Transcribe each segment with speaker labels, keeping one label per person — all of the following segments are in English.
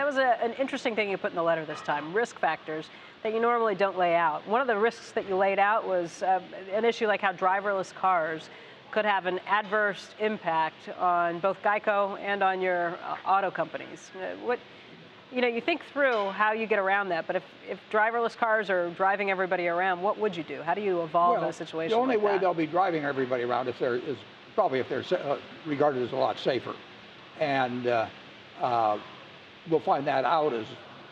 Speaker 1: that was an interesting thing you put in the letter this time, risk factors that you normally don't lay out. One of the risks that you laid out was an issue like how driverless cars could have an adverse impact on both Geico and on your auto companies. You think through how you get around that, but if driverless cars are driving everybody around, what would you do? How do you evolve in a situation
Speaker 2: the only
Speaker 1: like
Speaker 2: way
Speaker 1: that?
Speaker 2: they'll be driving everybody around if they're regarded as a lot safer, and we'll find that out as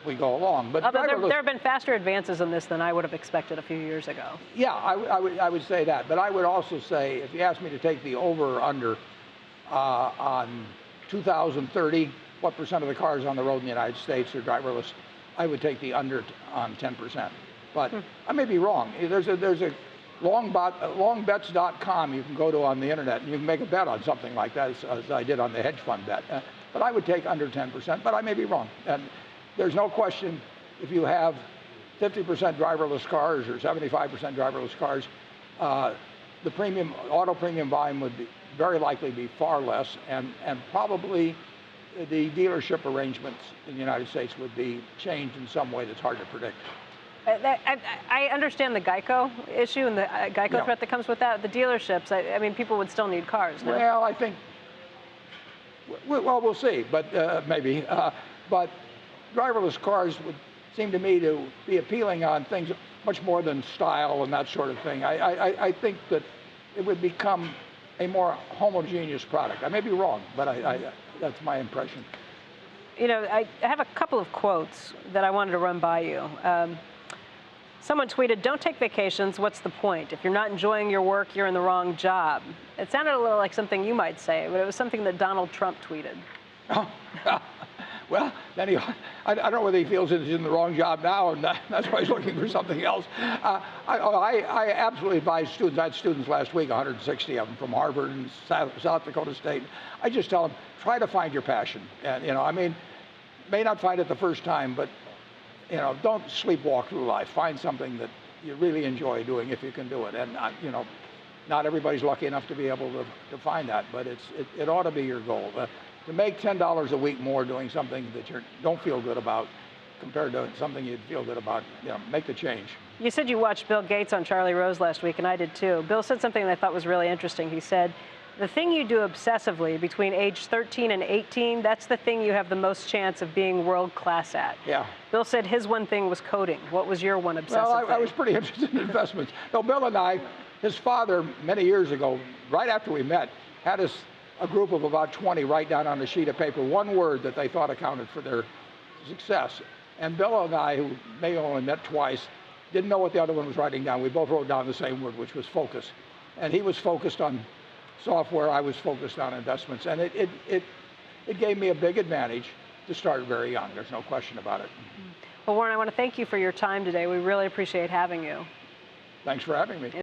Speaker 2: we go along. But
Speaker 1: there have been faster advances in this than I would have expected a few years ago.
Speaker 2: Yeah, I would say that, but I would also say, if you asked me to take the over or under on 2030. What percent of the cars on the road in the United States are driverless? I would take the under on 10%. But I may be wrong. There's a longbets.com you can go to on the internet, and you can make a bet on something like that, as I did on the hedge fund bet. But I would take under 10%, but I may be wrong. And there's no question, if you have 50% driverless cars or 75% driverless cars, the auto premium volume would very likely be far less, and probably the dealership arrangements in the United States would be changed in some way that's hard to predict.
Speaker 1: I understand the Geico issue and the Geico threat that comes with that. The dealerships, I mean, people would still need cars. No?
Speaker 2: Well, I think, we'll see, but maybe. But driverless cars would seem to me to be appealing on things much more than style and that sort of thing. I think that it would become a more homogeneous product. I may be wrong, but that's my impression.
Speaker 1: I have a couple of quotes that I wanted to run by you. Someone tweeted, "Don't take vacations, what's the point? If you're not enjoying your work, you're in the wrong job." It sounded a little like something you might say, but it was something that Donald Trump tweeted.
Speaker 2: Well, then I don't know whether he feels he's in the wrong job now, and that's why he's looking for something else. I absolutely advise students. I had students last week, 160 of them from Harvard and South Dakota State. I just tell them, try to find your passion. And, I mean, may not find it the first time, but, don't sleepwalk through life. Find something that you really enjoy doing if you can do it. And, not everybody's lucky enough to be able to find that, but it ought to be your goal. To make $10 a week more doing something that you don't feel good about compared to something you'd feel good about, make the change.
Speaker 1: You said you watched Bill Gates on Charlie Rose last week, and I did too. Bill said something that I thought was really interesting. He said, the thing you do obsessively between age 13 and 18, that's the thing you have the most chance of being world class at.
Speaker 2: Yeah.
Speaker 1: Bill said his one thing was coding. What was your one obsessive thing?
Speaker 2: Well, I was pretty interested in investments. No, Bill and I, his father, many years ago, right after we met, had us a group of about 20 write down on a sheet of paper one word that they thought accounted for their success. And Bill and I, who may have only met twice, didn't know what the other one was writing down. We both wrote down the same word, which was focus. And he was focused on software, I was focused on investments. And it gave me a big advantage to start very young. There's no question about it.
Speaker 1: Well, Warren, I want to thank you for your time today. We really appreciate having you.
Speaker 2: Thanks for having me.